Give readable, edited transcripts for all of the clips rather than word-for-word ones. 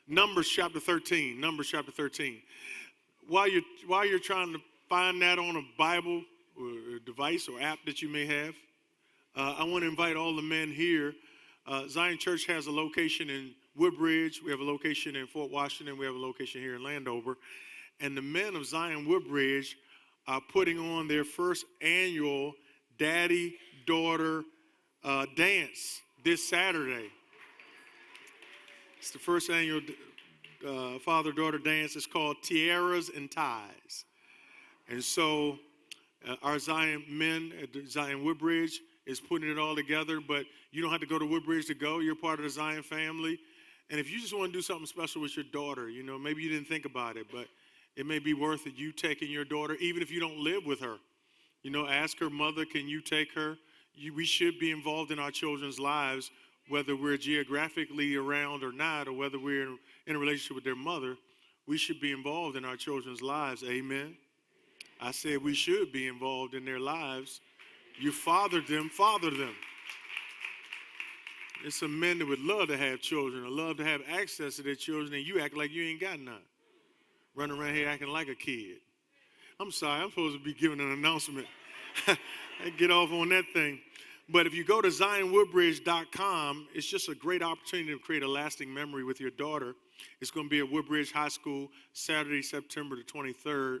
Numbers chapter 13. Numbers chapter 13. While you're trying to find that on a Bible or a device or app that you may have, I want to invite all the men here. Zion Church has a location in Woodbridge. We have a location in Fort Washington. We have a location here in Landover. And the men of Zion Woodbridge are putting on their first annual daddy-daughter dance this Saturday. It's the first annual father-daughter dance. It's called Tiaras and Ties. And so our Zion men at Zion Woodbridge is putting it all together, but you don't have to go to Woodbridge to go. You're part of the Zion family. And if you just want to do something special with your daughter, maybe you didn't think about it, but it may be worth it you taking your daughter, even if you don't live with her. Ask her mother, can you take her? We should be involved in our children's lives, whether we're geographically around or not, or whether we're in a relationship with their mother. We should be involved in our children's lives. Amen. I said we should be involved in their lives. You fathered them, father them. There's some men that would love to have children or love to have access to their children, and you act like you ain't got none. Running around here acting like a kid. I'm sorry, I'm supposed to be giving an announcement. I get off on that thing. But if you go to ZionWoodbridge.com, it's just a great opportunity to create a lasting memory with your daughter. It's going to be at Woodbridge High School Saturday, September the 23rd.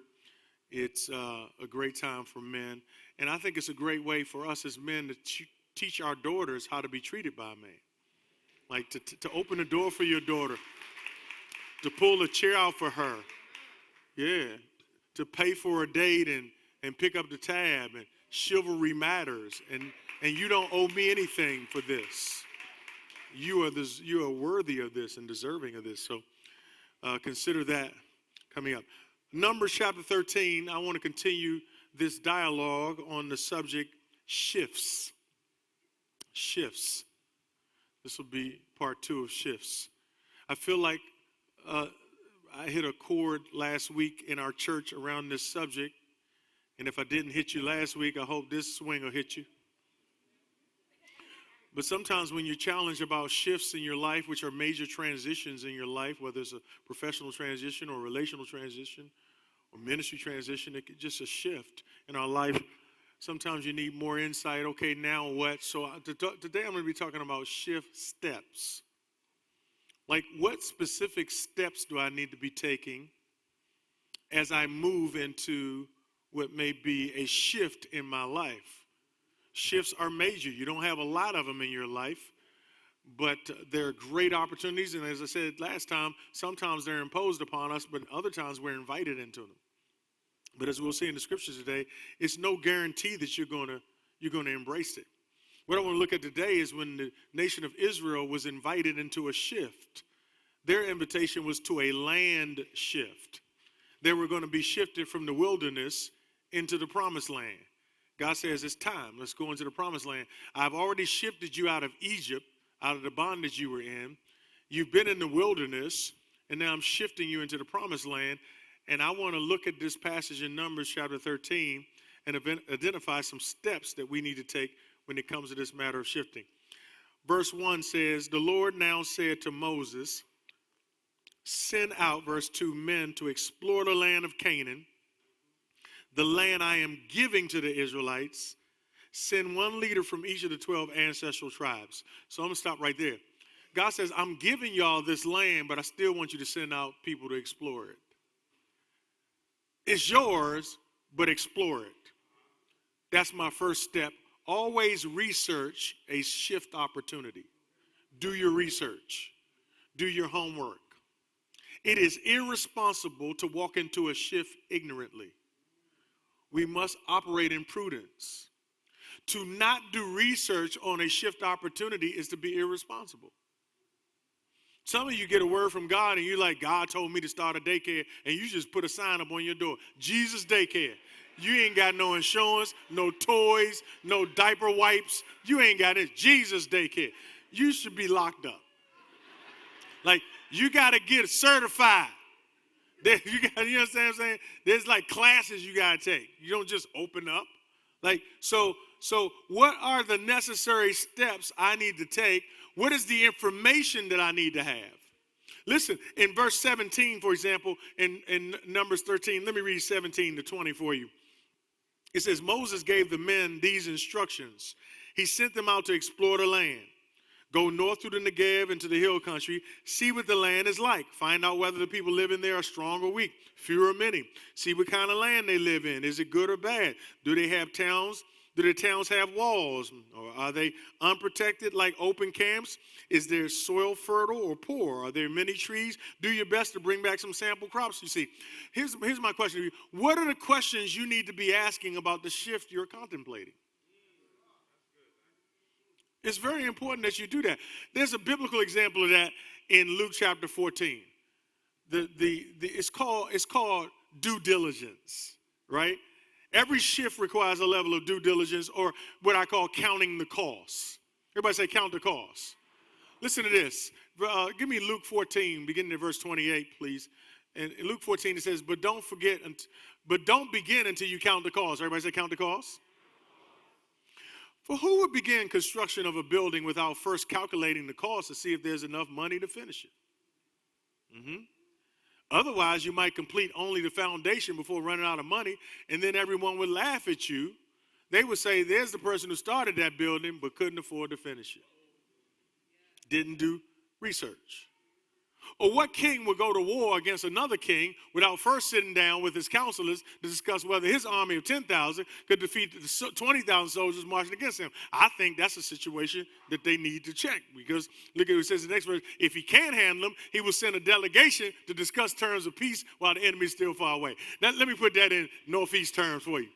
It's a great time for men. And I think it's a great way for us as men to teach our daughters how to be treated by a man. Like to open the door for your daughter, to pull a chair out for her. Yeah, to pay for a date and pick up the tab, and chivalry matters. And you don't owe me anything for this. You are worthy of this and deserving of this. So consider that coming up. Numbers chapter 13, I want to continue this dialogue on the subject shifts. Shifts. This will be part 2 of shifts. I feel like I hit a chord last week in our church around this subject. And if I didn't hit you last week, I hope this swing will hit you. But sometimes when you're challenged about shifts in your life, which are major transitions in your life, whether it's a professional transition or relational transition or ministry transition, it's just a shift in our life. Sometimes you need more insight. Okay, now what? So today I'm going to be talking about shift steps. Like, what specific steps do I need to be taking as I move into what may be a shift in my life? Shifts are major. You don't have a lot of them in your life, but they're great opportunities. And as I said last time, sometimes they're imposed upon us, but other times we're invited into them. But as we'll see in the scriptures today, it's no guarantee that you're going to embrace it. What I want to look at today is when the nation of Israel was invited into a shift. Their invitation was to a land shift. They were going to be shifted from the wilderness into the promised land. God says, it's time. Let's go into the promised land. I've already shifted you out of Egypt, out of the bondage you were in. You've been in the wilderness, and now I'm shifting you into the promised land. And I want to look at this passage in Numbers chapter 13 and identify some steps that we need to take when it comes to this matter of shifting. Verse 1 says, the Lord now said to Moses, send out, verse 2, men to explore the land of Canaan, the land I am giving to the Israelites. Send one leader from each of the 12 ancestral tribes. So I'm going to stop right there. God says, I'm giving y'all this land, but I still want you to send out people to explore it. It's yours, but explore it. That's my first step. Always research a shift opportunity. Do your research. Do your homework. It is irresponsible to walk into a shift ignorantly. We must operate in prudence. To not do research on a shift opportunity is to be irresponsible. Some of you get a word from God and you're like, God told me to start a daycare, and you just put a sign up on your door, Jesus Daycare. You ain't got no insurance, no toys, no diaper wipes. You ain't got it. Jesus Daycare. You should be locked up. Like, you got to get certified. You know what I'm saying? There's like classes you got to take. You don't just open up. Like, so what are the necessary steps I need to take? What is the information that I need to have? Listen, in verse 17, for example, in Numbers 13, let me read 17 to 20 for you. It says, Moses gave the men these instructions. He sent them out to explore the land. Go north through the Negev into the hill country. See what the land is like. Find out whether the people living there are strong or weak, few or many. See what kind of land they live in. Is it good or bad? Do they have towns? Do the towns have walls? Or are they unprotected like open camps? Is their soil fertile or poor? Are there many trees? Do your best to bring back some sample crops. You see, here's my question to you. What are the questions you need to be asking about the shift you're contemplating? It's very important that you do that. There's a biblical example of that in Luke chapter 14. It's called due diligence, right? Every shift requires a level of due diligence, or what I call counting the costs. Everybody say count the costs. Listen to this. Give me Luke 14, beginning at verse 28, please. And in Luke 14 it says, but don't begin until you count the costs. Everybody say count the costs. For who would begin construction of a building without first calculating the cost to see if there's enough money to finish it? Otherwise, you might complete only the foundation before running out of money, and then everyone would laugh at you. They would say, there's the person who started that building but couldn't afford to finish it. Didn't do research. Or what king would go to war against another king without first sitting down with his counselors to discuss whether his army of 10,000 could defeat the 20,000 soldiers marching against him? I think that's a situation that they need to check, because look at what it says in the next verse. If he can't handle them, he will send a delegation to discuss terms of peace while the enemy is still far away. Now, let me put that in Northeast terms for you.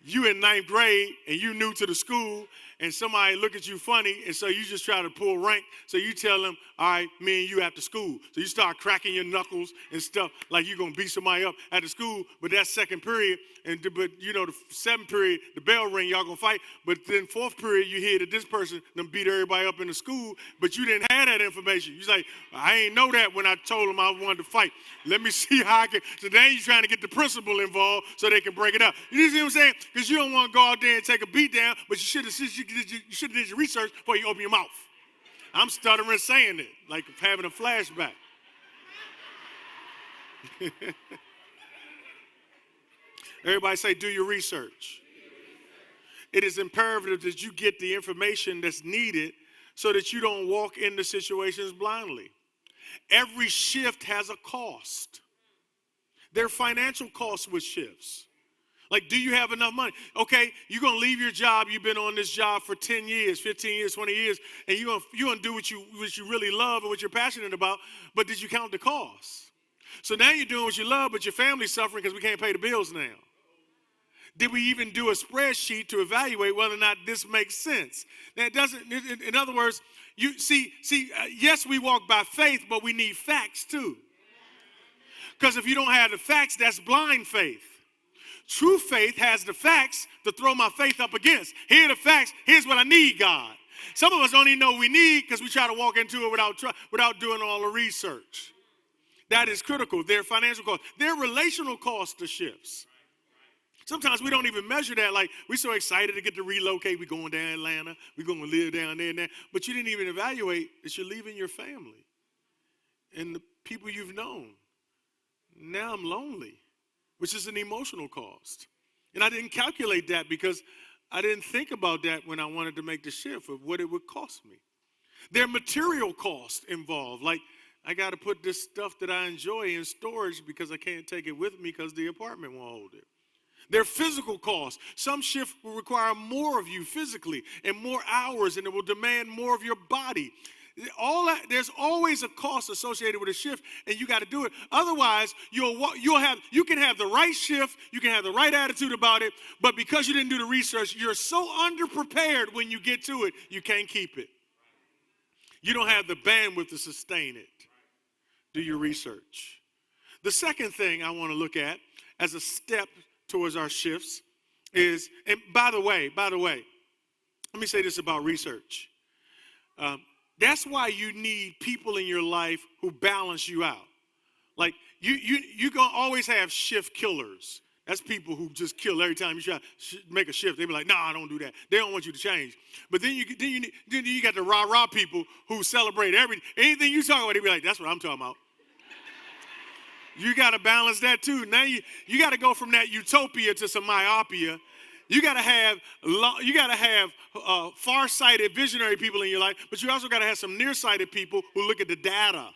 You in ninth grade and you new to the school, and somebody look at you funny, and so you just try to pull rank. So you tell them, all right, me and you after school. So you start cracking your knuckles and stuff like you're going to beat somebody up at the school. But that's second period, but you know, the seventh period, the bell ring, y'all going to fight. But then fourth period, you hear that this person done beat everybody up in the school, but you didn't have that information. You're like, I ain't know that when I told them I wanted to fight. Let me see how I can. So then you're trying to get the principal involved so they can break it up. You see what I'm saying? Because you don't want to go out there and take a beat down, but you should have did your research before you open your mouth. I'm stuttering saying it, like having a flashback. Everybody say, do your research. It is imperative that you get the information that's needed so that you don't walk into situations blindly. Every shift has a cost. There are financial costs with shifts. Like, do you have enough money? Okay, you're going to leave your job. You've been on this job for 10 years, 15 years, 20 years, and you're going to do what you really love and what you're passionate about, but did you count the costs? So now you're doing what you love, but your family's suffering because we can't pay the bills now. Did we even do a spreadsheet to evaluate whether or not this makes sense? Now, it doesn't, in other words, yes, we walk by faith, but we need facts too. Because if you don't have the facts, that's blind faith. True faith has the facts to throw my faith up against. Here are the facts. Here's what I need, God. Some of us don't even know what we need because we try to walk into it without doing all the research. That is critical. There are financial costs. There are relational costs to shifts. Sometimes we don't even measure that. Like, we're so excited to get to relocate. We're going down Atlanta. We're going to live down there and there. But you didn't even evaluate that you're leaving your family and the people you've known. Now I'm lonely, which is an emotional cost. And I didn't calculate that because I didn't think about that when I wanted to make the shift of what it would cost me. There are material costs involved. Like, I got to put this stuff that I enjoy in storage because I can't take it with me because the apartment won't hold it. There are physical costs. Some shift will require more of you physically and more hours, and it will demand more of your body. There's always a cost associated with a shift, and you got to do it. Otherwise, you can have the right shift, you can have the right attitude about it, but because you didn't do the research, you're so underprepared when you get to it, you can't keep it. You don't have the bandwidth to sustain it. Do your research. The second thing I want to look at as a step towards our shifts is, and by the way, let me say this about research. That's why you need people in your life who balance you out. Like, you're going to always have shift killers. That's people who just kill every time you try to make a shift. They be like, "Nah, don't do that." They don't want you to change. But then you got the rah-rah people who celebrate anything you talk about. They be like, "That's what I'm talking about." You got to balance that too. Now you got to go from that utopia to some myopia. You got to have far-sighted, visionary people in your life, but you also got to have some nearsighted people who look at the data.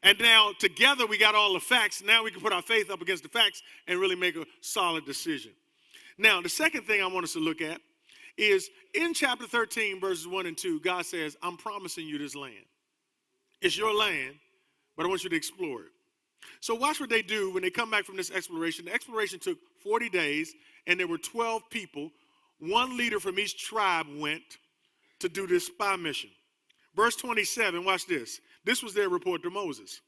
And now together we got all the facts. Now we can put our faith up against the facts and really make a solid decision. Now, the second thing I want us to look at is in chapter 13, verses 1 and 2, God says, "I'm promising you this land. It's your land, but I want you to explore it." So watch what they do when they come back from this exploration. The exploration took 40 days, and there were 12 people. One leader from each tribe went to do this spy mission. Verse 27, watch this. This was their report to Moses.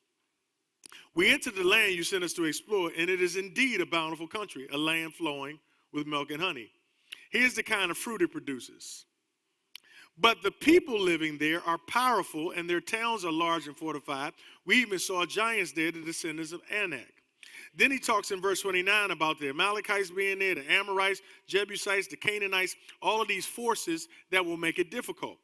"We entered the land you sent us to explore, and it is indeed a bountiful country, a land flowing with milk and honey. Here's the kind of fruit it produces. But the people living there are powerful, and their towns are large and fortified. We even saw giants there, the descendants of Anak." Then he talks in verse 29 about the Amalekites being there, the Amorites, Jebusites, the Canaanites, all of these forces that will make it difficult.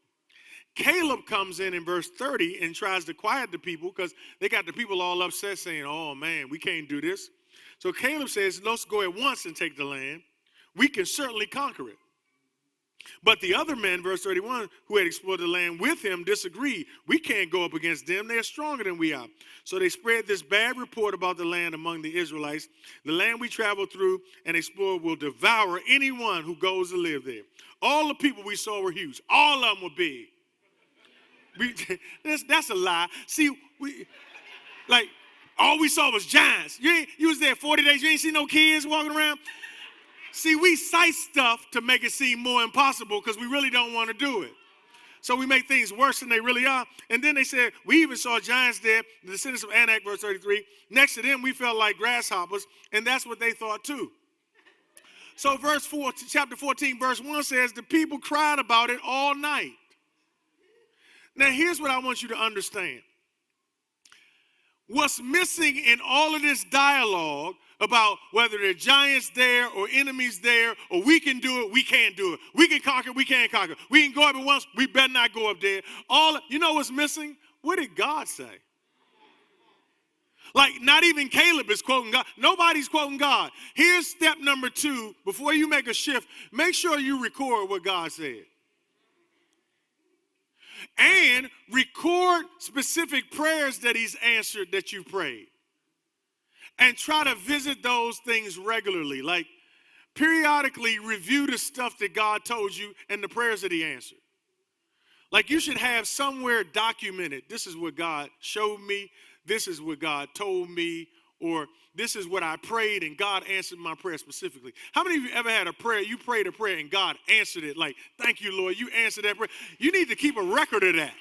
Caleb comes in verse 30 and tries to quiet the people because they got the people all upset saying, "Oh man, we can't do this." So Caleb says, "Let's go at once and take the land. We can certainly conquer it." But the other men, verse 31, who had explored the land with him disagreed. "We can't go up against them. They're stronger than we are." So they spread this bad report about the land among the Israelites. "The land we traveled through and explored will devour anyone who goes to live there." All the people we saw were huge. All of them were big. That's a lie. See, all we saw was giants. You was there 40 days. You ain't see no kids walking around. See, we cite stuff to make it seem more impossible because we really don't want to do it. So we make things worse than they really are. And then they said, "We even saw giants there, the descendants of Anak," verse 33. "Next to them, we felt like grasshoppers," and that's what they thought too. So chapter 14, verse 1 says, "The people cried about it all night." Now, here's what I want you to understand. What's missing in all of this dialogue about whether there are giants there or enemies there, or we can do it, we can't do it. We can conquer, we can't conquer. We can go up at once, we better not go up there. You know what's missing? What did God say? Like, not even Caleb is quoting God. Nobody's quoting God. Here's step number 2. Before you make a shift, make sure you record what God said. And record specific prayers that he's answered that you prayed. And try to visit those things regularly. Like, periodically review the stuff that God told you and the prayers that he answered. Like, you should have somewhere documented, this is what God showed me, this is what God told me, or this is what I prayed and God answered my prayer specifically. How many of you ever had a prayer, you prayed a prayer and God answered it? Like, "Thank you, Lord, you answered that prayer." You need to keep a record of that.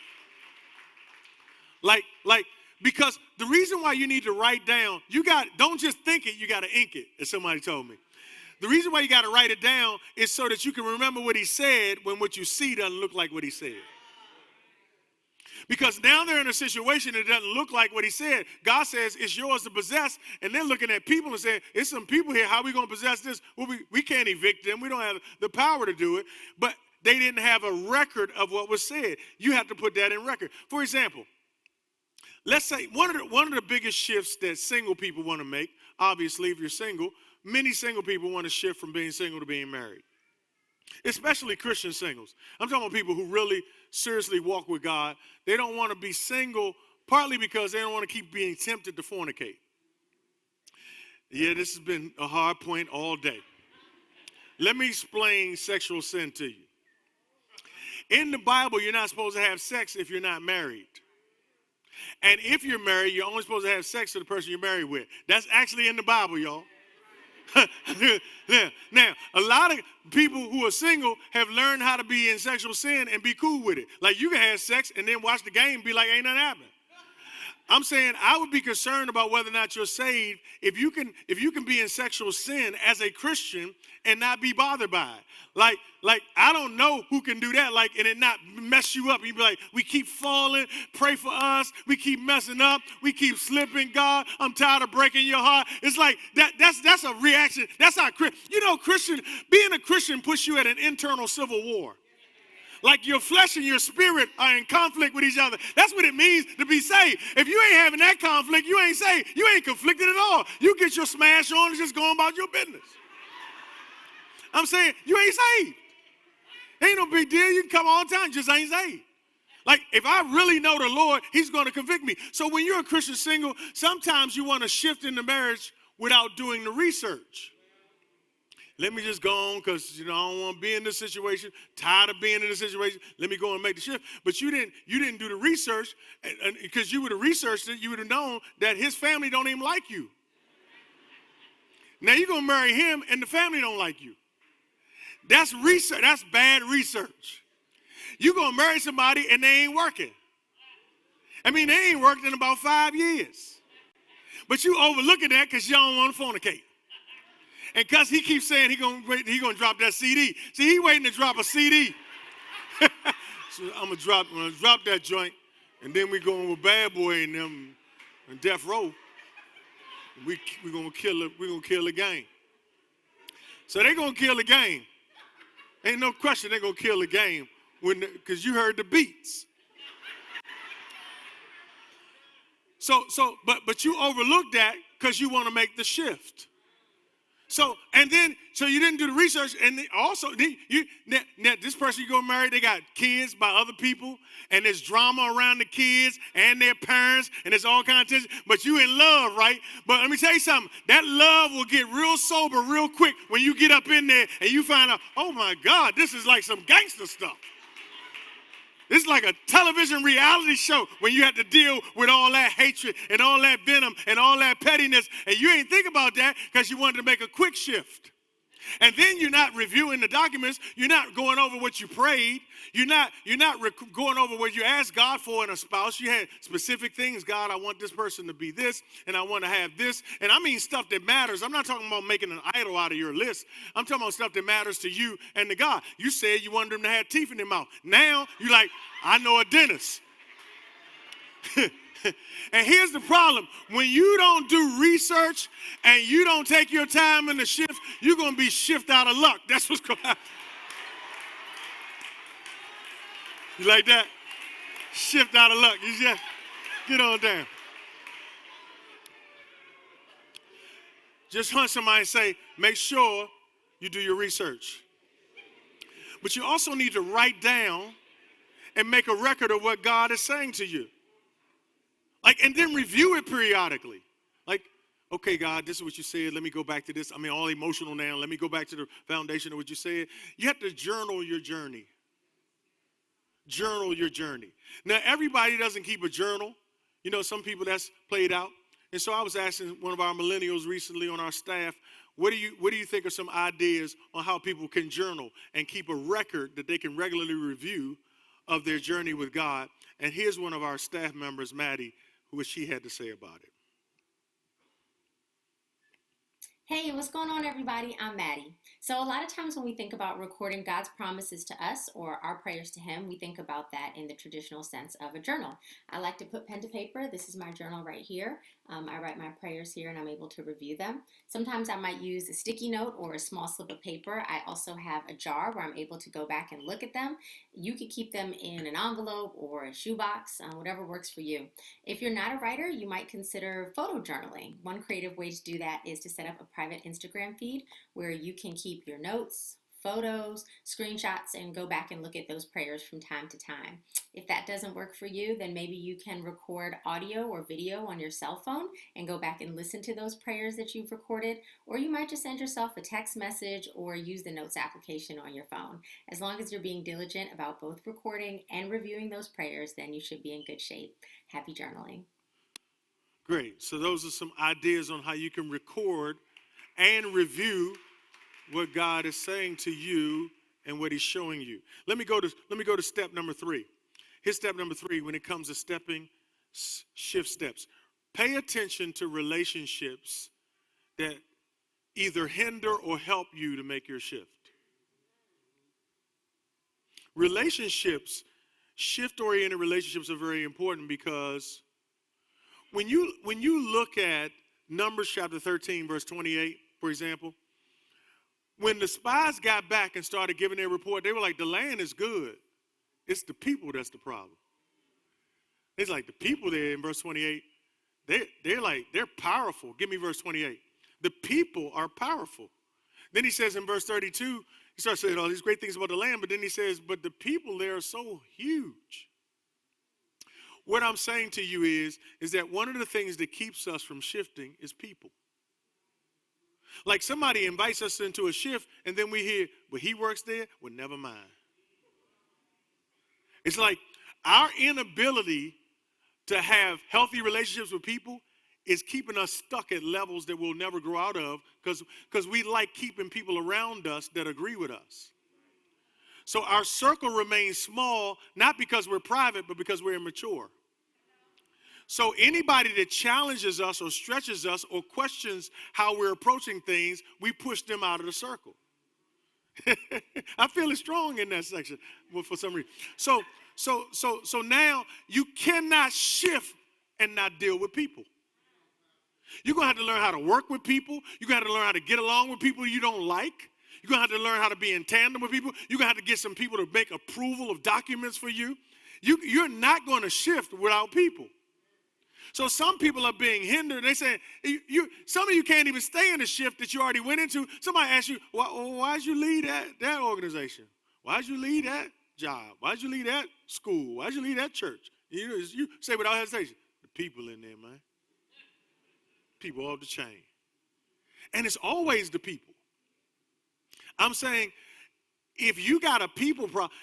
Because the reason why you need to write down, don't just think it, you got to ink it, as somebody told me. The reason why you got to write it down is so that you can remember what he said when what you see doesn't look like what he said. Because now they're in a situation that doesn't look like what he said. God says it's yours to possess, and they're looking at people and saying, "It's some people here, how are we going to possess this?" Well, we can't evict them. We don't have the power to do it. But they didn't have a record of what was said. You have to put that in record. For example, let's say one of the biggest shifts that single people want to make, obviously, if you're single, many single people want to shift from being single to being married. Especially Christian singles. I'm talking about people who really seriously walk with God. They don't want to be single, partly because they don't want to keep being tempted to fornicate. Yeah, this has been a hard point all day. Let me explain sexual sin to you. In the Bible, you're not supposed to have sex if you're not married. And if you're married, you're only supposed to have sex with the person you're married with. That's actually in the Bible, y'all. Now, a lot of people who are single have learned how to be in sexual sin and be cool with it. Like, you can have sex and then watch the game and be like, "Ain't nothing happening." I'm saying I would be concerned about whether or not you're saved if you can be in sexual sin as a Christian and not be bothered by it. Like I don't know who can do that, like, and it not mess you up. You be like, we keep falling, pray for us, we keep messing up, we keep slipping, God, I'm tired of breaking your heart. It's like that's a reaction. That's how being a Christian puts you at an internal civil war. Like your flesh and your spirit are in conflict with each other. That's what it means to be saved. If you ain't having that conflict, you ain't saved. You ain't conflicted at all. You get your smash on and just go about your business. I'm saying you ain't saved. Ain't no big deal. You can come all the time, just ain't saved. Like, if I really know the Lord, he's going to convict me. So when you're a Christian single, sometimes you want to shift into marriage without doing the research. Let me just go on because, I don't want to be in this situation. Tired of being in this situation. Let me go and make the shift. But you didn't do the research, and because you would have researched it, you would have known that his family don't even like you. Now you're going to marry him, and the family don't like you. That's research. That's bad research. You're going to marry somebody, and they ain't working. I mean, they ain't worked in about 5 years. But you overlooking that because you don't want to fornicate. And because he keeps saying he gonna drop that CD. See, he waiting to drop a CD. So I'm gonna drop that joint, and then we going with Bad Boy and them and Death Row. We're gonna kill the game. So they gonna kill the game. Ain't no question they gonna kill the game because you heard the beats. But you overlooked that because you want to make the shift. So you didn't do the research, and now this person you go marry, they got kids by other people, and there's drama around the kids and their parents, and there's all kinds of tension, but you in love, right? But let me tell you something, that love will get real sober real quick when you get up in there and you find out, oh my God, this is like some gangster stuff. This is like a television reality show when you have to deal with all that hatred and all that venom and all that pettiness. And you ain't think about that because you wanted to make a quick shift. And then you're not reviewing the documents. You're not going over what you prayed. You're not going over what you asked God for in a spouse. You had specific things. God, I want this person to be this, and I want to have this. And I mean stuff that matters. I'm not talking about making an idol out of your list. I'm talking about stuff that matters to you and to God. You said you wanted them to have teeth in their mouth. Now you're like, I know a dentist. And here's the problem. When you don't do research and you don't take your time in the shift, you're going to be shift out of luck. That's what's going to happen. You like that? Shift out of luck. You just get on down. Just hunt somebody and say, make sure you do your research. But you also need to write down and make a record of what God is saying to you. And then review it periodically. Like, okay, God, this is what you said. Let me go back to this. I'm all emotional now. Let me go back to the foundation of what you said. You have to journal your journey. Journal your journey. Now, everybody doesn't keep a journal. Some people that's played out. And so I was asking one of our millennials recently on our staff, what do you think are some ideas on how people can journal and keep a record that they can regularly review of their journey with God? And here's one of our staff members, Maddie, what she had to say about it. Hey, what's going on, everybody? I'm Maddie. So a lot of times when we think about recording God's promises to us or our prayers to him, we think about that in the traditional sense of a journal. I like to put pen to paper. This is my journal right here. I write my prayers here and I'm able to review them. Sometimes I might use a sticky note or a small slip of paper. I also have a jar where I'm able to go back and look at them. You could keep them in an envelope or a shoebox, whatever works for you. If you're not a writer, you might consider photo journaling. One creative way to do that is to set up a private Instagram feed where you can keep your notes, photos, screenshots, and go back and look at those prayers from time to time. If that doesn't work for you, then maybe you can record audio or video on your cell phone and go back and listen to those prayers that you've recorded, or you might just send yourself a text message or use the notes application on your phone. As long as you're being diligent about both recording and reviewing those prayers, then you should be in good shape. Happy journaling. Great. So those are some ideas on how you can record and review what God is saying to you and what he's showing you. Let me go to step number 3. Here's step number 3 when it comes to stepping shift steps. Pay attention to relationships that either hinder or help you to make your shift. Relationships, shift-oriented relationships are very important because when you look at Numbers chapter 13, verse 28, for example, when the spies got back and started giving their report, they were like, the land is good. It's the people that's the problem. It's like the people there in verse 28, they're powerful. Give me verse 28. The people are powerful. Then he says in verse 32, he starts saying all these great things about the land, but then he says, but the people there are so huge. What I'm saying to you is that one of the things that keeps us from shifting is people. Like somebody invites us into a shift, and then we hear, well, he works there? Well, never mind. It's like our inability to have healthy relationships with people is keeping us stuck at levels that we'll never grow out of because we like keeping people around us that agree with us. So our circle remains small, not because we're private, but because we're immature. So anybody that challenges us or stretches us or questions how we're approaching things, we push them out of the circle. I feel it strong in that section for some reason. So now you cannot shift and not deal with people. You're going to have to learn how to work with people. You're going to have to learn how to get along with people you don't like. You're going to have to learn how to be in tandem with people. You're going to have to get some people to make approval of documents for you. You're not going to shift without people. So some people are being hindered. They say, some of you can't even stay in the shift that you already went into. Somebody asks you, why'd you leave that organization? Why'd you leave that job? Why'd you leave that school? Why'd you leave that church? You say without hesitation, the people in there, man. People off the chain. And it's always the people. I'm saying, if you got a people problem,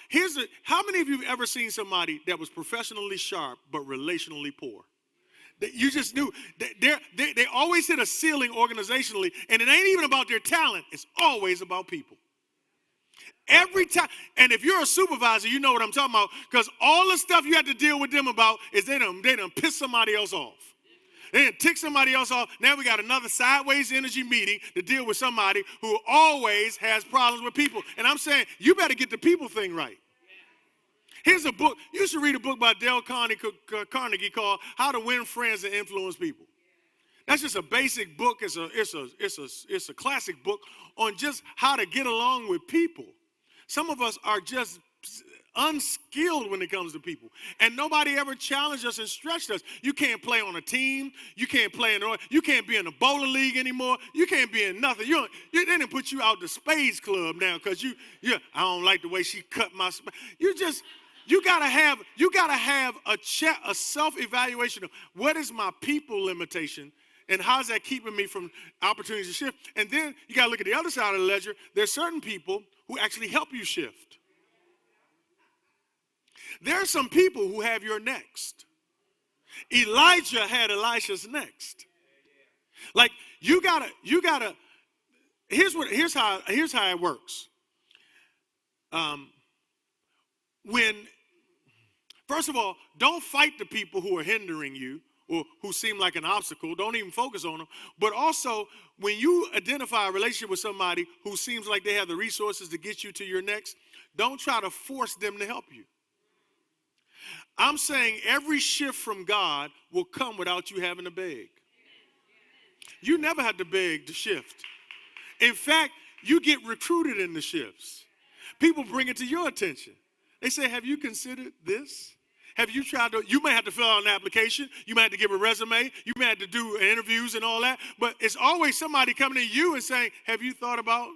how many of you have ever seen somebody that was professionally sharp but relationally poor? You just knew they always hit a ceiling organizationally, and it ain't even about their talent. It's always about people. Every time, and if you're a supervisor, you know what I'm talking about, because all the stuff you have to deal with them about is they done piss somebody else off. They done tick somebody else off. Now we got another sideways energy meeting to deal with somebody who always has problems with people. And I'm saying, you better get the people thing right. Here's a book. You should read a book by Dale Carnegie called How to Win Friends and Influence People. That's just a basic book. It's a classic book on just how to get along with people. Some of us are just unskilled when it comes to people. And nobody ever challenged us and stretched us. You can't play on a team. You can't you can't be in a bowling league anymore. You can't be in nothing. They didn't put you out the spades club now because I don't like the way she cut my spade. You gotta have a self-evaluation of what is my people limitation and how's that keeping me from opportunities to shift. And then you gotta look at the other side of the ledger. There's certain people who actually help you shift. There are some people who have your next. Elijah had Elisha's next. Like you gotta. Here's how it works. First of all, don't fight the people who are hindering you or who seem like an obstacle. Don't even focus on them. But also, when you identify a relationship with somebody who seems like they have the resources to get you to your next, don't try to force them to help you. I'm saying every shift from God will come without you having to beg. You never have to beg to shift. In fact, you get recruited in the shifts. People bring it to your attention. They say, have you considered this? Have you you may have to fill out an application. You may have to give a resume. You may have to do interviews and all that. But it's always somebody coming to you and saying, have you thought about?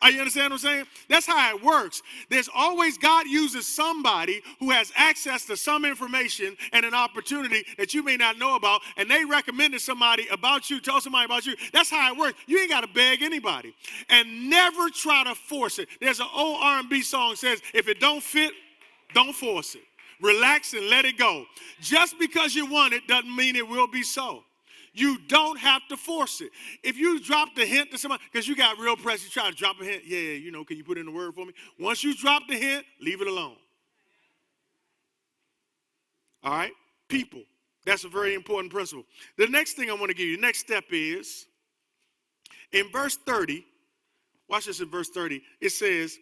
You understand what I'm saying? That's how it works. There's always, God uses somebody who has access to some information and an opportunity that you may not know about, and they recommended somebody about you, tell somebody about you. That's how it works. You ain't got to beg anybody. And never try to force it. There's an old R&B song that says, if it don't fit, don't force it. Relax and let it go. Just because you want it doesn't mean it will be so. You don't have to force it. If you drop the hint to somebody, because you got real press, you try to drop a hint. Yeah, can you put in the word for me? Once you drop the hint, leave it alone. All right? People. That's a very important principle. The next thing I want to give you, the next step is, in verse 30, watch this in verse 30, it says,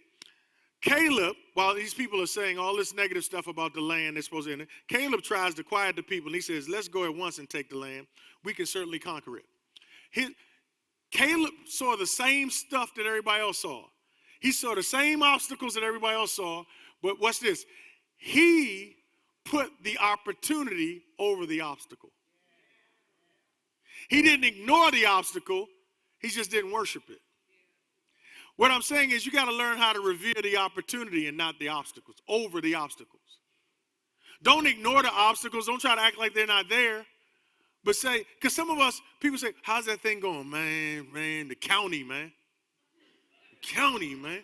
Caleb, while these people are saying all this negative stuff about the land they're supposed to enter, Caleb tries to quiet the people, and he says, let's go at once and take the land. We can certainly conquer it. Caleb saw the same stuff that everybody else saw. He saw the same obstacles that everybody else saw, but watch this. He put the opportunity over the obstacle. He didn't ignore the obstacle, he just didn't worship it. What I'm saying is you got to learn how to revere the opportunity and not the obstacles, over the obstacles. Don't ignore the obstacles. Don't try to act like they're not there. But say, because some of us, people say, how's that thing going? Man, the county, man. The county, man.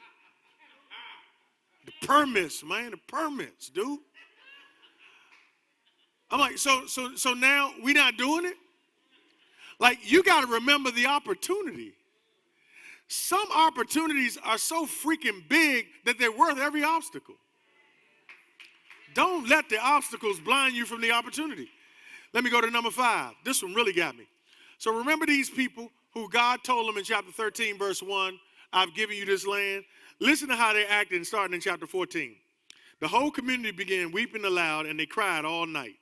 The permits, man, the permits, dude. I'm like, so now we not doing it? Like, you got to remember the opportunity. Some opportunities are so freaking big that they're worth every obstacle. Don't let the obstacles blind you from the opportunity. Let me go to number 5. This one really got me. So remember these people who God told them in chapter 13, verse 1, I've given you this land. Listen to how they acted starting in chapter 14. The whole community began weeping aloud, and they cried all night.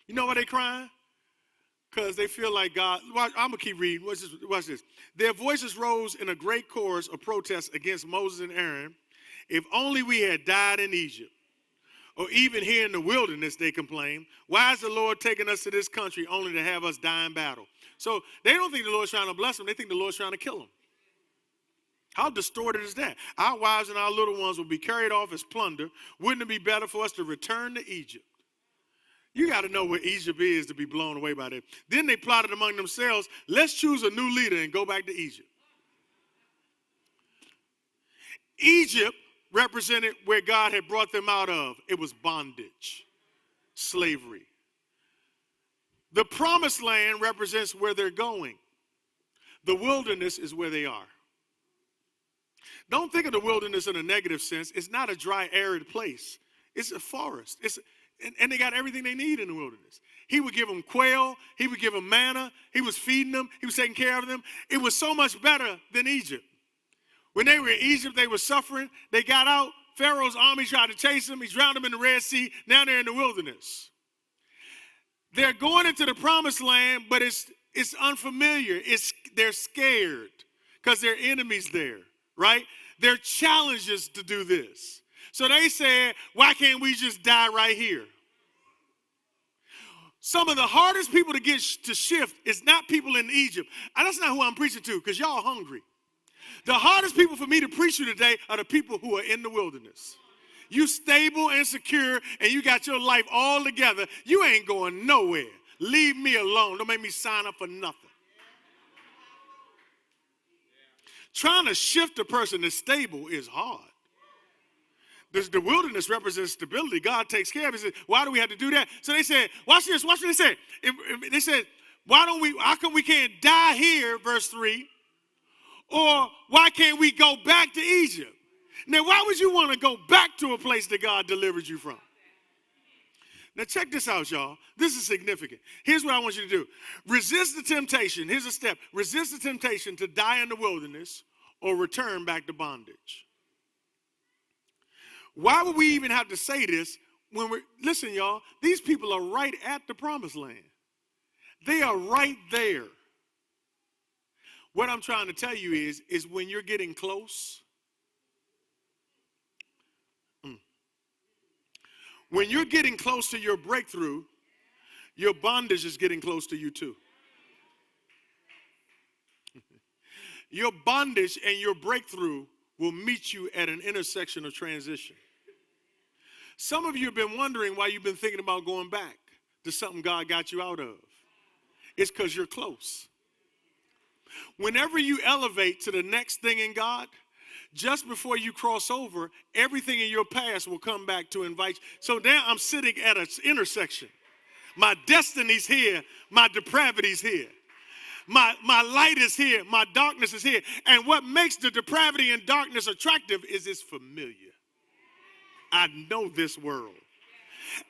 You know why they crying? Because they feel like God. I'm going to keep reading. Watch this. Their voices rose in a great chorus of protest against Moses and Aaron. If only we had died in Egypt, or even here in the wilderness, they complain. Why is the Lord taking us to this country only to have us die in battle? So they don't think the Lord's trying to bless them. They think the Lord's trying to kill them. How distorted is that? Our wives and our little ones will be carried off as plunder. Wouldn't it be better for us to return to Egypt? You got to know where Egypt is to be blown away by that. Then they plotted among themselves, let's choose a new leader and go back to Egypt. Egypt represented where God had brought them out of. It was bondage, slavery. The promised land represents where they're going. The wilderness is where they are. Don't think of the wilderness in a negative sense. It's not a dry, arid place. It's a forest. And they got everything they need in the wilderness. He would give them quail. He would give them manna. He was feeding them. He was taking care of them. It was so much better than Egypt. When they were in Egypt, they were suffering. They got out. Pharaoh's army tried to chase them. He drowned them in the Red Sea. Now they're in the wilderness. They're going into the promised land, but it's unfamiliar. They're scared because there are enemies there, right? There are challenges to do this. So they said, why can't we just die right here? Some of the hardest people to get to shift is not people in Egypt. And that's not who I'm preaching to, because y'all are hungry. The hardest people for me to preach to today are the people who are in the wilderness. You stable and secure, and you got your life all together. You ain't going nowhere. Leave me alone. Don't make me sign up for nothing. Trying to shift a person that's stable is hard. The wilderness represents stability. God takes care of it. He said, why do we have to do that? So they said, watch this, watch what they said. They said, how come we can't die here, verse 3, or why can't we go back to Egypt? Now, why would you want to go back to a place that God delivered you from? Now, check this out, y'all. This is significant. Here's what I want you to do. Resist the temptation. Here's a step. Resist the temptation to die in the wilderness or return back to bondage. Why would we even have to say this when listen, y'all, these people are right at the promised land. They are right there. What I'm trying to tell you is when you're getting close, when you're getting close to your breakthrough, your bondage is getting close to you too. Your bondage and your breakthrough will meet you at an intersection of transition. Some of you have been wondering why you've been thinking about going back to something God got you out of. It's because you're close. Whenever you elevate to the next thing in God, just before you cross over, everything in your past will come back to invite you. So now I'm sitting at an intersection. My destiny's here. My depravity's here. My light is here. My darkness is here. And what makes the depravity and darkness attractive is it's familiar. I know this world.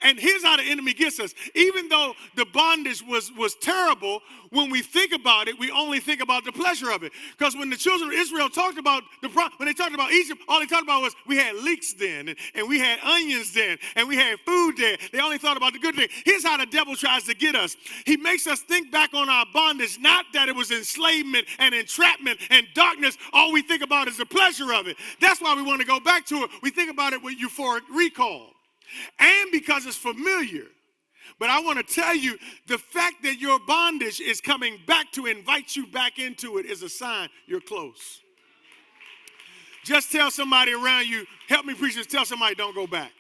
And here's how the enemy gets us. Even though the bondage was terrible, when we think about it, we only think about the pleasure of it. Because when the children of Israel talked about when they talked about Egypt, all they talked about was we had leeks then, and we had onions then, and we had food there. They only thought about the good thing. Here's how the devil tries to get us. He makes us think back on our bondage, not that it was enslavement and entrapment and darkness. All we think about is the pleasure of it. That's why we want to go back to it. We think about it with euphoric recall. And because it's familiar. But I want to tell you, the fact that your bondage is coming back to invite you back into it is a sign you're close. Just tell somebody around you, help me preach this, tell somebody don't go back.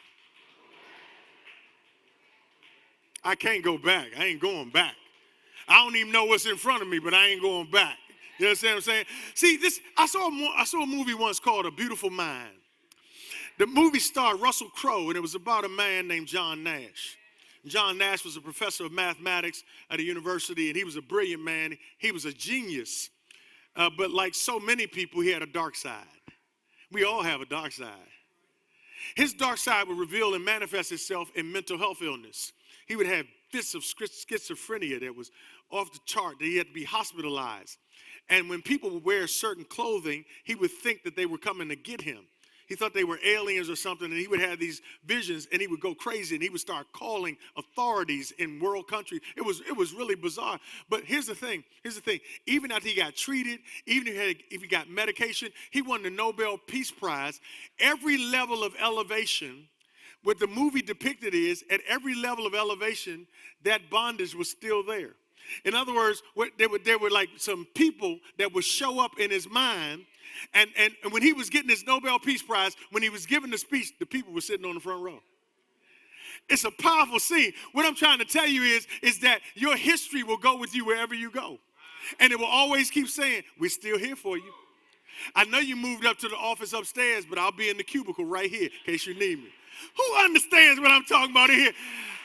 I can't go back. I ain't going back. I don't even know what's in front of me, but I ain't going back. You understand what I'm saying? See, I saw a movie once called A Beautiful Mind. The movie starred Russell Crowe, and it was about a man named John Nash. John Nash was a professor of mathematics at a university, and he was a brilliant man. He was a genius. But like so many people, he had a dark side. We all have a dark side. His dark side would reveal and manifest itself in mental health illness. He would have fits of schizophrenia that was off the chart, that he had to be hospitalized. And when people would wear certain clothing, he would think that they were coming to get him. He thought they were aliens or something, and he would have these visions, and he would go crazy, and he would start calling authorities in world countries. It was really bizarre. But here's the thing. Even after he got treated, even if he got medication, he won the Nobel Peace Prize. Every level of elevation, what the movie depicted is, at every level of elevation, that bondage was still there. In other words, there were like some people that would show up in his mind. And when he was getting his Nobel Peace Prize, when he was giving the speech, the people were sitting on the front row. It's a powerful scene. What I'm trying to tell you is that your history will go with you wherever you go. And it will always keep saying, we're still here for you. I know you moved up to the office upstairs, but I'll be in the cubicle right here in case you need me. Who understands what I'm talking about here?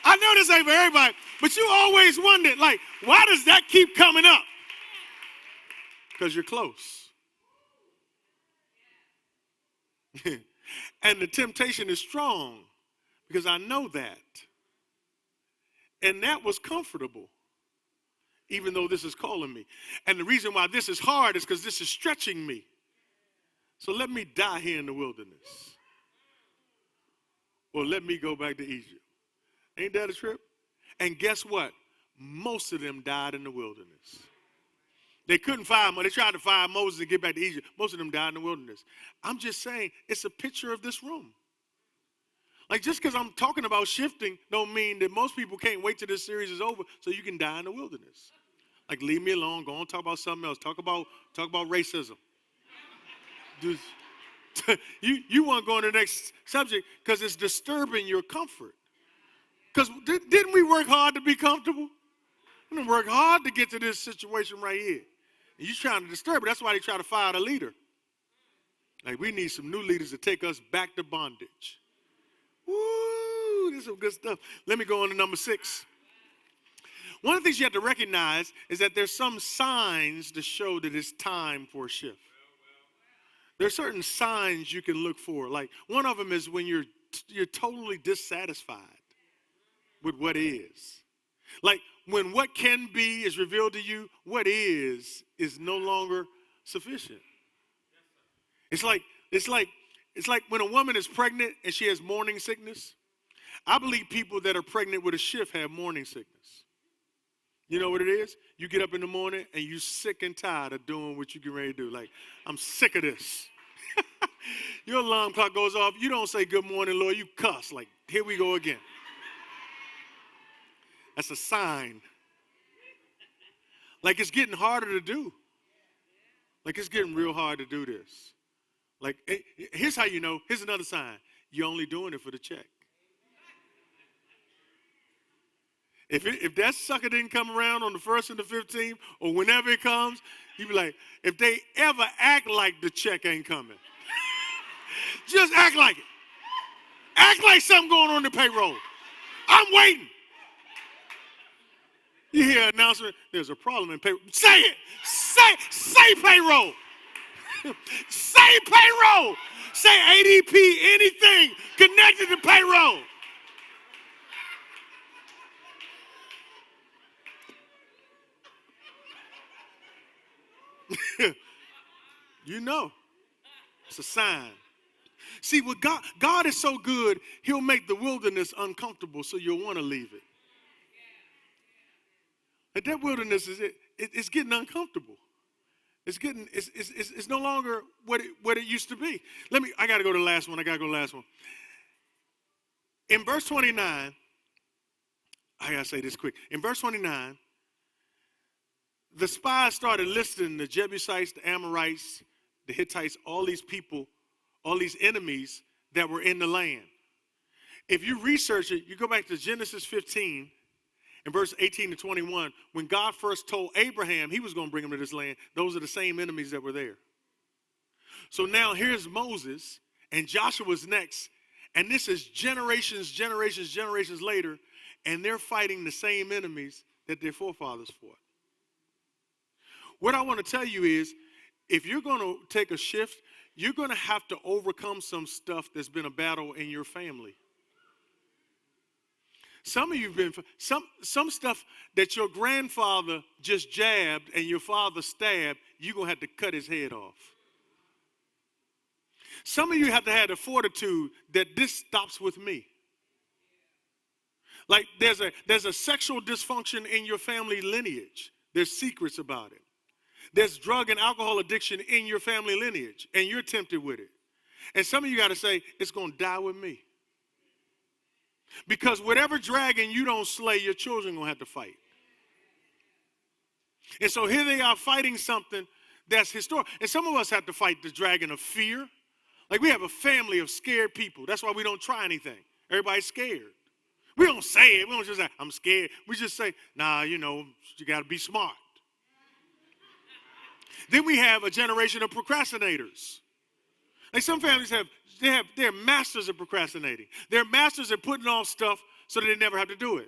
I know this ain't for everybody, but you always wondered, like, why does that keep coming up? Because you're close. And the temptation is strong because I know that. And that was comfortable, even though this is calling me. And the reason why this is hard is because this is stretching me. So let me die here in the wilderness. Or let me go back to Egypt. Ain't that a trip? And guess what? Most of them died in the wilderness. They couldn't find Moses. They tried to find Moses and get back to Egypt. Most of them died in the wilderness. I'm just saying, it's a picture of this room. Like, just because I'm talking about shifting don't mean that most people can't wait till this series is over so you can die in the wilderness. Like, leave me alone. Go on, talk about something else. Talk about racism. You want to go on to the next subject because it's disturbing your comfort. Because didn't we work hard to be comfortable? We didn't work hard to get to this situation right here. And you're trying to disturb it. That's why they try to fire the leader. Like, we need some new leaders to take us back to bondage. Woo, this is some good stuff. Let me go on to number 6. One of the things you have to recognize is that there's some signs to show that it's time for a shift. There's certain signs you can look for. Like, one of them is when you're totally dissatisfied with what is. Like, when what can be is revealed to you, what is no longer sufficient. It's like when a woman is pregnant and she has morning sickness. I believe people that are pregnant with a shift have morning sickness. You know what it is? You get up in the morning and you're sick and tired of doing what you get ready to do. Like, I'm sick of this. Your alarm clock goes off. You don't say good morning, Lord. You cuss. Like, here we go again. That's a sign. Like, it's getting harder to do. Like, it's getting real hard to do this. Like, here's how you know. Here's another sign. You're only doing it for the check. If that sucker didn't come around on the 1st and the 15th or whenever it comes, you be like, if they ever act like the check ain't coming, just act like it. Act like something going on in the payroll. I'm waiting. You hear an announcement, there's a problem in payroll. Say it. Say payroll. Say payroll. Say ADP, anything connected to payroll. You know. It's a sign. See, what God is so good, he'll make the wilderness uncomfortable so you'll want to leave it. Like that wilderness it's getting uncomfortable. It's no longer what it used to be. I got to go to the last one. In verse 29, I got to say this quick. In verse 29, the spies started listing the Jebusites, the Amorites, the Hittites, all these people, all these enemies that were in the land. If you research it, you go back to Genesis 15 and verse 18 to 21, when God first told Abraham he was going to bring him to this land, those are the same enemies that were there. So now here's Moses, and Joshua's next, and this is generations later, and they're fighting the same enemies that their forefathers fought. What I want to tell you is, if you're going to take a shift, you're going to have to overcome some stuff that's been a battle in your family. Some of you've been, some stuff that your grandfather just jabbed and your father stabbed, you're going to have to cut his head off. Some of you have to have the fortitude that this stops with me. Like there's a sexual dysfunction in your family lineage. There's secrets about it. There's drug and alcohol addiction in your family lineage, and you're tempted with it. And some of you got to say, it's going to die with me. Because whatever dragon you don't slay, your children are going to have to fight. And so here they are fighting something that's historic. And some of us have to fight the dragon of fear. Like we have a family of scared people. That's why we don't try anything. Everybody's scared. We don't say it. We don't just say, I'm scared. We just say, nah, you got to be smart. Then we have a generation of procrastinators. Like some families they're masters of procrastinating. They're masters at putting off stuff so that they never have to do it.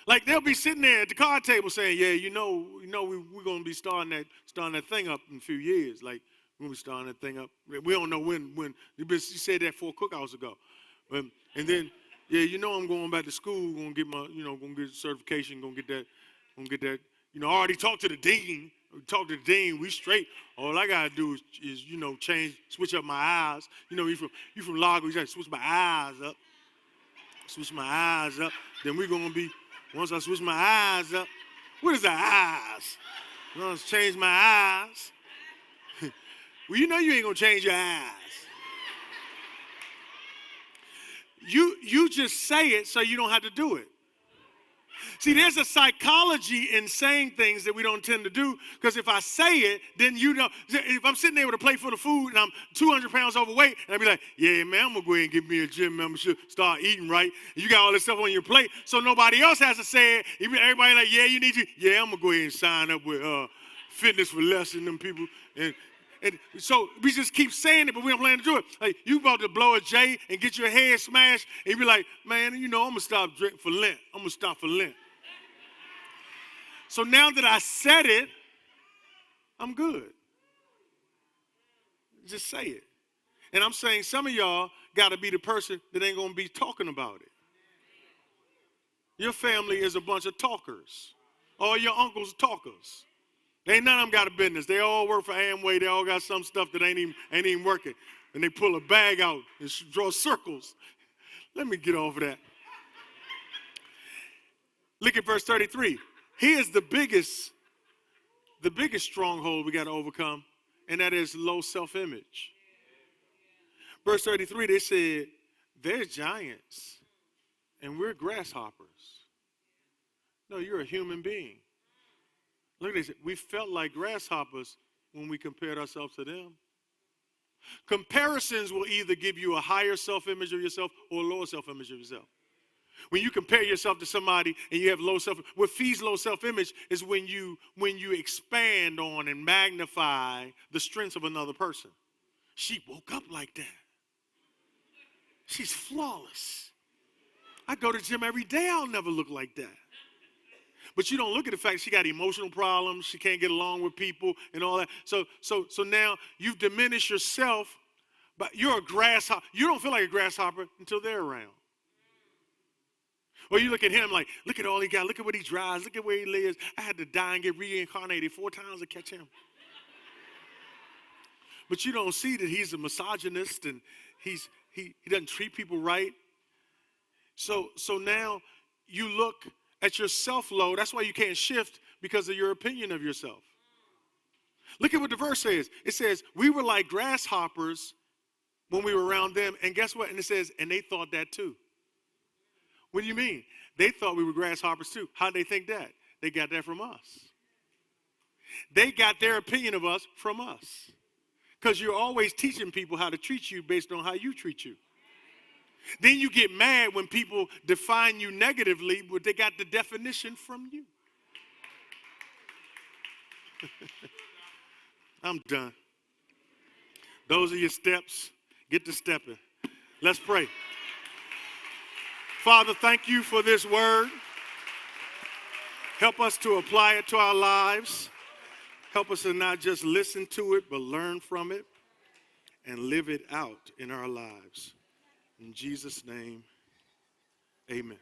Like they'll be sitting there at the card table saying, yeah, we're going to be starting that thing up in a few years. Like when we starting that thing up, we don't know when. You said that 4 cookouts ago. And then, yeah, I'm going back to school, going to get my, going to get a certification, going to get that. I already talked to the dean. We straight. All I gotta do is switch up my eyes. You from Lago, you gotta switch my eyes up. Then we're gonna be, once I switch my eyes up, what is the eyes? I'm gonna change my eyes. Well, you ain't gonna change your eyes. You just say it so you don't have to do it. See, there's a psychology in saying things that we don't tend to do, because if I say it, then if I'm sitting there with a plate full of food and I'm 200 pounds overweight, and I be like, yeah, man, I'm going to go ahead and get me a gym membership, start eating right. And you got all this stuff on your plate, so nobody else has to say it. Everybody like, yeah, you need to. Yeah, I'm going to go ahead and sign up with Fitness for Less than them people. And so we just keep saying it, but we don't plan to do it. Like, you about to blow a J and get your head smashed, and you be like, man, I'm going to stop drinking for Lent. I'm going to stop for Lent. So now that I said it, I'm good. Just say it. And I'm saying some of y'all got to be the person that ain't going to be talking about it. Your family is a bunch of talkers. All your uncles talkers. Ain't none of them got a business. They all work for Amway. They all got some stuff that ain't even working. And they pull a bag out and draw circles. Let me get off of that. Look at verse 33. Here's the biggest stronghold we got to overcome, and that is low self-image. Verse 33, they said, they're giants, and we're grasshoppers. No, you're a human being. Look at this. We felt like grasshoppers when we compared ourselves to them. Comparisons will either give you a higher self-image of yourself or a lower self-image of yourself. When you compare yourself to somebody and you have what feeds low self-image is when you expand on and magnify the strengths of another person. She woke up like that. She's flawless. I go to the gym every day. I'll never look like that. But you don't look at the fact she got emotional problems. She can't get along with people and all that. So now you've diminished yourself, but you're a grasshopper. You don't feel like a grasshopper until they're around. Or you look at him like, look at all he got. Look at what he drives. Look at where he lives. I had to die and get reincarnated 4 times to catch him. but you don't see that he's a misogynist and he doesn't treat people right. So now you look at yourself low. That's why you can't shift, because of your opinion of yourself. Look at what the verse says. It says, we were like grasshoppers when we were around them. And guess what? And it says, and they thought that too. What do you mean? They thought we were grasshoppers too. How'd they think that? They got that from us. They got their opinion of us from us. Because you're always teaching people how to treat you based on how you treat you. Then you get mad when people define you negatively, but they got the definition from you. I'm done. Those are your steps. Get to stepping. Let's pray. Father, thank you for this word. Help us to apply it to our lives. Help us to not just listen to it, but learn from it and live it out in our lives. In Jesus' name, amen.